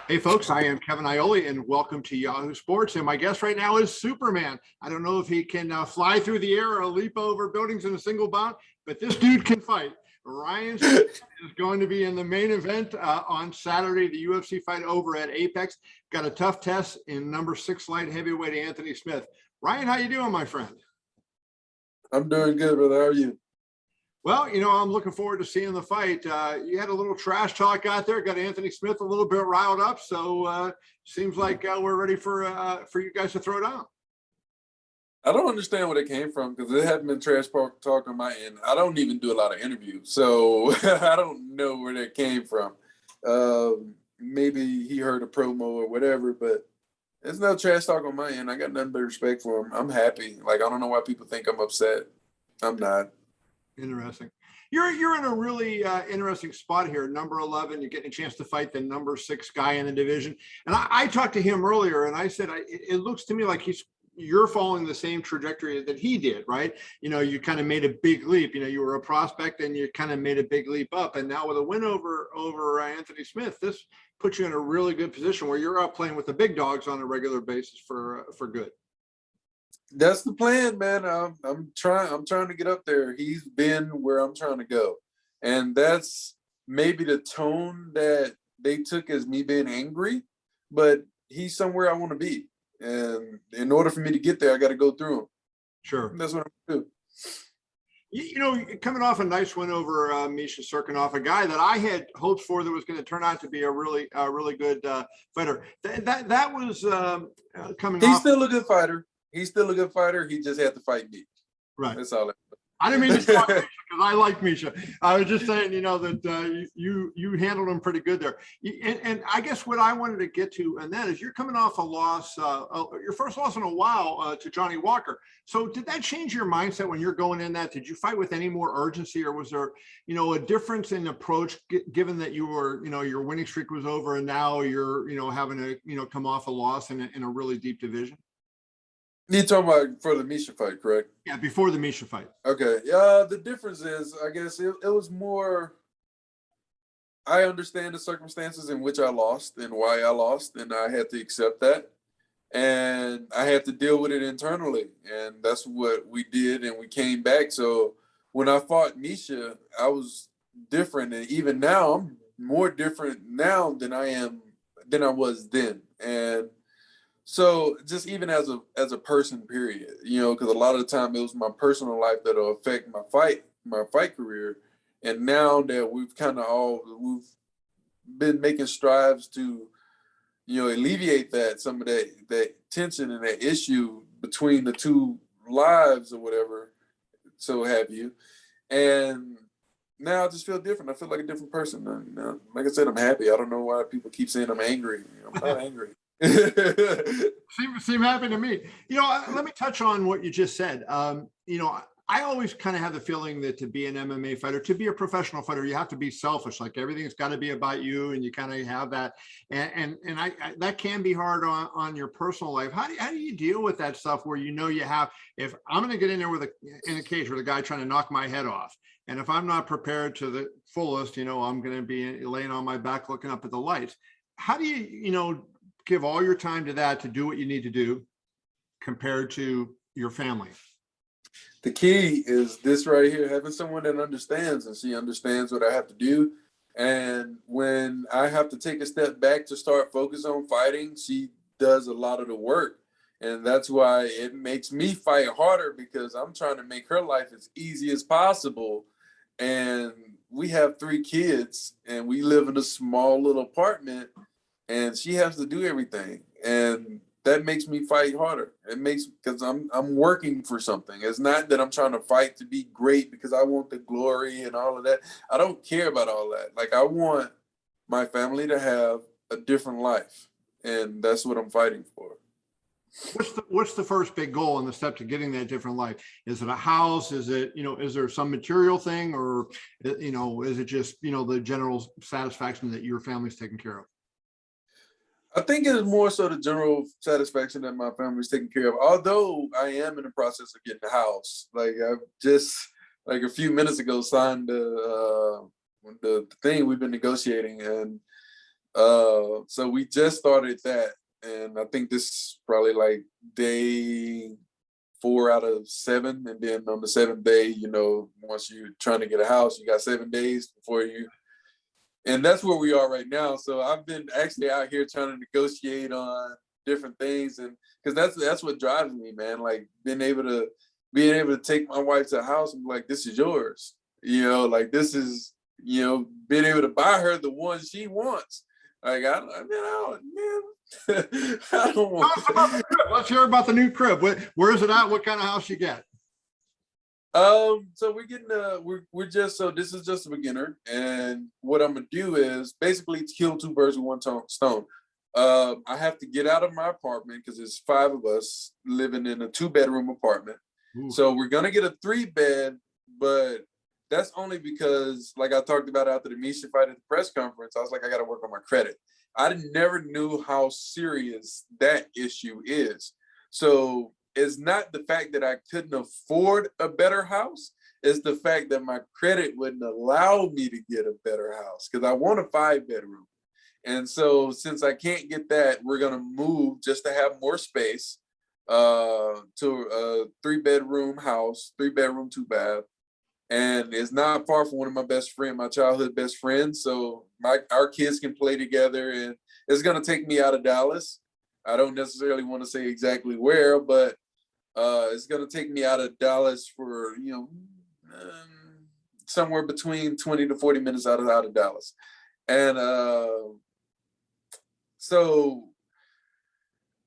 Hey folks, I am Kevin Ioli and welcome to Yahoo Sports. And my guest right now is Superman. I don't know if he can fly through the air or leap over buildings in a single bound, but this dude can fight. Ryan Spann is going to be in the main event on Saturday, the UFC fight over at Apex. Got a tough test in number 6 light heavyweight Anthony Smith. Ryan, how you doing, my friend? I'm doing good, brother. How are you? Well, I'm looking forward to seeing the fight. You had a little trash talk out there, got Anthony Smith a little bit riled up. So seems like we're ready for you guys to throw down. I don't understand where they came from because it hasn't been trash talk on my end. I don't even do a lot of interviews, so I don't know where that came from. Maybe he heard a promo or whatever, but there's no trash talk on my end. I got nothing but respect for him. I'm happy. Like, I don't know why people think I'm upset. I'm not. Interesting. You're in a really interesting spot here. Number 11, you're getting a chance to fight the number 6 guy in the division. And I talked to him earlier, and I said it looks to me like you're following the same trajectory that he did, right? You kind of made a big leap. You were a prospect, and you kind of made a big leap up. And now with a win over Anthony Smith, this puts you in a really good position where you're out playing with the big dogs on a regular basis for good. That's the plan, man. I'm trying to get up there. He's been where I'm trying to go. And that's maybe the tone that they took as me being angry, but he's somewhere I want to be. And in order for me to get there, I got to go through him. Sure. That's what I'm going to do. Coming off a nice win over Misha Cirkunov, a guy that I had hopes for that was going to turn out to be a really good fighter. That was coming off. He's still a good fighter. He's still a good fighter. He just had to fight me. Right. That's all. I didn't mean to talk Misha because I like Misha. I was just saying, that you handled him pretty good there. And I guess what I wanted to get to, and that is you're coming off a loss, your first loss in a while to Johnny Walker. So did that change your mindset when you're going in that? Did you fight with any more urgency, or was there, a difference in approach given that you were, your winning streak was over and now you're, having to, come off a loss in a really deep division? You're talking about for the Misha fight, correct? Yeah, before the Misha fight. Okay. The difference is, I guess, it was more, I understand the circumstances in which I lost and why I lost, and I had to accept that. And I had to deal with it internally. And that's what we did, and we came back. So when I fought Misha, I was different. And even now, I'm more different now than I was then. And so just even as a person, period, because a lot of the time it was my personal life that'll affect my fight career. And now that we've been making strides to, alleviate some of that tension and that issue between the two lives or whatever, so have you. And now I just feel different. I feel like a different person. And, like I said, I'm happy. I don't know why people keep saying I'm angry. I'm not angry. Seem happy to me. Let me touch on what you just said. I always kind of have the feeling that to be an MMA fighter, to be a professional fighter, you have to be selfish. Like everything's got to be about you, and you kind of have that. And I that can be hard on your personal life. How do you deal with that stuff where you have, if I'm going to get in there in a cage with a guy trying to knock my head off, and if I'm not prepared to the fullest, I'm going to be laying on my back looking up at the lights. How do you give all your time to that, to do what you need to do compared to your family? The key is this right here, having someone that understands, and she understands what I have to do. And when I have to take a step back to start focus on fighting, she does a lot of the work. And that's why it makes me fight harder, because I'm trying to make her life as easy as possible. And we have 3 kids, and we live in a small little apartment, and she has to do everything. And that makes me fight harder. Because I'm working for something. It's not that I'm trying to fight to be great because I want the glory and all of that. I don't care about all that. Like, I want my family to have a different life, and that's what I'm fighting for. What's the first big goal and the step to getting that different life? Is it a house? Is it, is there some material thing, or, is it just, the general satisfaction that your family's taken care of? I think it's more so the general satisfaction that my family's taken care of. Although I am in the process of getting a house. Like, I've just, like a few minutes ago, signed the thing we've been negotiating, and So we just started that, and I think this is probably like day 4 out of 7, and then on the 7th day, once you're trying to get a house, you got 7 days before you, and that's where we are right now. So I've been actually out here trying to negotiate on different things, and because that's what drives me, man. Like being able to take my wife to a house and be like, this is yours. Like this is, being able to buy her the one she wants. Like I don't want. Tell us about the crib. Let's hear about the new crib. Where is it at? What kind of house you get? So we're getting we're just, so this is just a beginner, and what I'm gonna do is basically kill two birds with one stone. I have to get out of my apartment because there's 5 of us living in a 2-bedroom apartment. Ooh. So we're gonna get a 3-bed, but that's only because, like I talked about after the Misha fight at the press conference, I was like, I got to work on my credit. I never knew how serious that issue is. So it's not the fact that I couldn't afford a better house. It's the fact that my credit wouldn't allow me to get a better house because I want a 5-bedroom. And so since I can't get that, we're going to move just to have more space to a 3-bedroom house, 3-bedroom, 2-bath. And it's not far from one of my childhood best friends. So our kids can play together, and it's going to take me out of Dallas. I don't necessarily want to say exactly where, but it's going to take me out of Dallas for, somewhere between 20 to 40 minutes out of Dallas. And so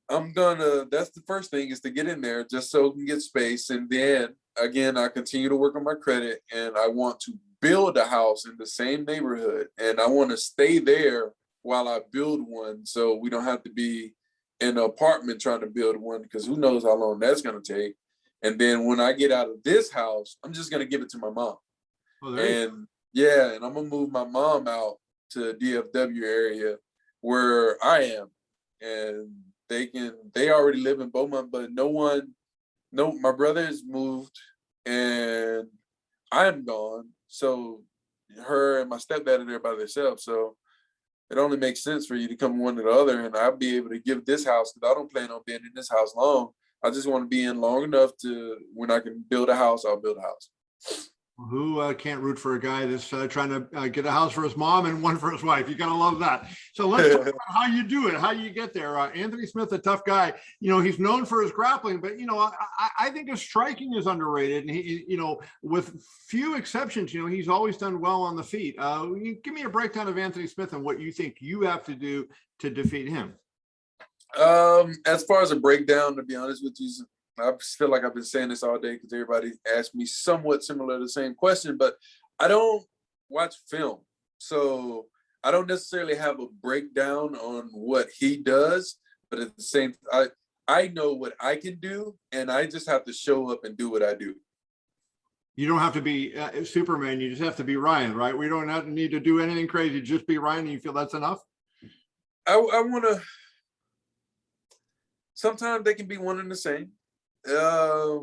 that's the first thing, is to get in there just so we can get space. And then again, I continue to work on my credit, and I want to build a house in the same neighborhood, and I want to stay there while I build one, so we don't have to be in an apartment trying to build one, because who knows how long that's going to take. And then when I get out of this house, I'm just going to give it to my mom. Oh, and yeah, and I'm going to move my mom out to DFW area where I am, and they already live in Beaumont, but my brother has moved and I'm gone. So her and my stepdad are there by themselves. So it only makes sense for you to come one to the other, and I'll be able to give this house, because I don't plan on being in this house long. I just want to be in long enough to, when I can build a house, I'll build a house. Who can't root for a guy that's trying to get a house for his mom and one for his wife? You gotta love that. So let's talk about how you do it, how you get there. Anthony Smith, a tough guy. He's known for his grappling, but I think his striking is underrated. And he, with few exceptions, he's always done well on the feet. Give me a breakdown of Anthony Smith and what you think you have to do to defeat him. As far as a breakdown, to be honest with you, I feel like I've been saying this all day because everybody asked me somewhat similar to the same question, but I don't watch film. So I don't necessarily have a breakdown on what he does, but at the same time, I know what I can do, and I just have to show up and do what I do. You don't have to be Superman. You just have to be Ryan, right? We don't need to do anything crazy. Just be Ryan, and you feel that's enough? I want to. Sometimes they can be one and the same. I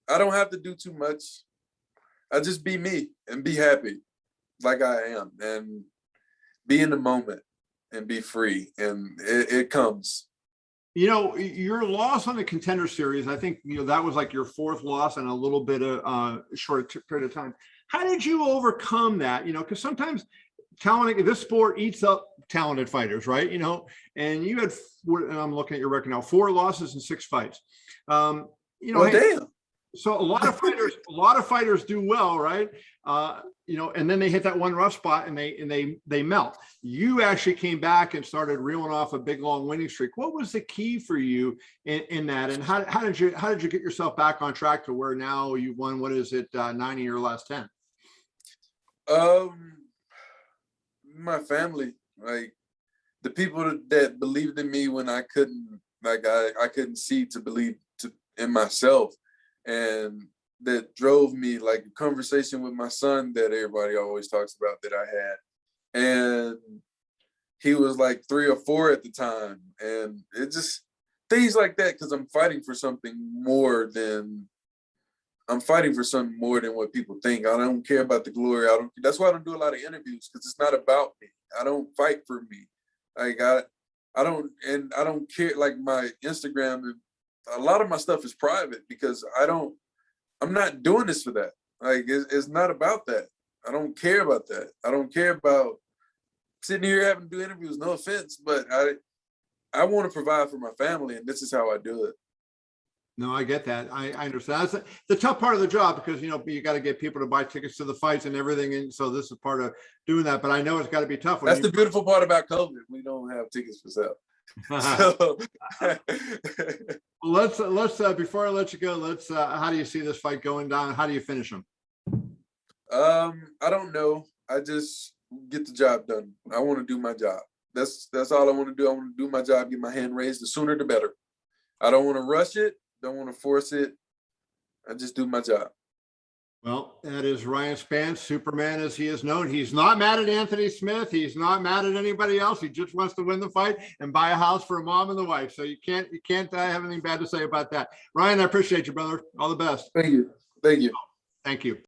don't have to do too much. I just be me and be happy like I am, and be in the moment and be free, and it comes. Your loss on the Contender Series, I think, that was like your 4th loss in a little bit of short period of time. How did you overcome that? Because sometimes this sport eats up talented fighters, right? And you had, and I'm looking at your record now, 4 losses and 6 fights. Damn. So a lot of fighters do well, right? And then they hit that one rough spot and they melt. You actually came back and started reeling off a big long winning streak. What was the key for you in that? And how did you get yourself back on track to where now you won, what is it, 9 of your last 10? My family, like the people that believed in me when I couldn't, I couldn't see to believe in myself, and that drove me, like a conversation with my son that everybody always talks about that I had, and he was like 3 or 4 at the time, and it just things like that, because I'm fighting for something more than what people think. I don't care about the glory. That's why I don't do a lot of interviews, because it's not about me. I don't fight for me. Like I don't care. Like my Instagram, a lot of my stuff is private because I'm not doing this for that. Like it's not about that. I don't care about that. I don't care about sitting here having to do interviews. No offense, but I want to provide for my family, and this is how I do it. No, I get that. I understand. That's the tough part of the job because, you know, you got to get people to buy tickets to the fights and everything. And so this is part of doing that. But I know it's got to be tough. That's the beautiful part about COVID. We don't have tickets for sale. So let's before I let you go, how do you see this fight going down? How do you finish them? I don't know. I just get the job done. I want to do my job. That's all I want to do. I want to do my job, get my hand raised. The sooner the better. I don't want to rush it. Don't want to force it. I just do my job. Well, that is Ryan Spann, Superman as he is known. He's not mad at Anthony Smith. He's not mad at anybody else. He just wants to win the fight and buy a house for a mom and the wife. So you can't have anything bad to say about that. Ryan, I appreciate you, brother. All the best. Thank you. Thank you. Thank you.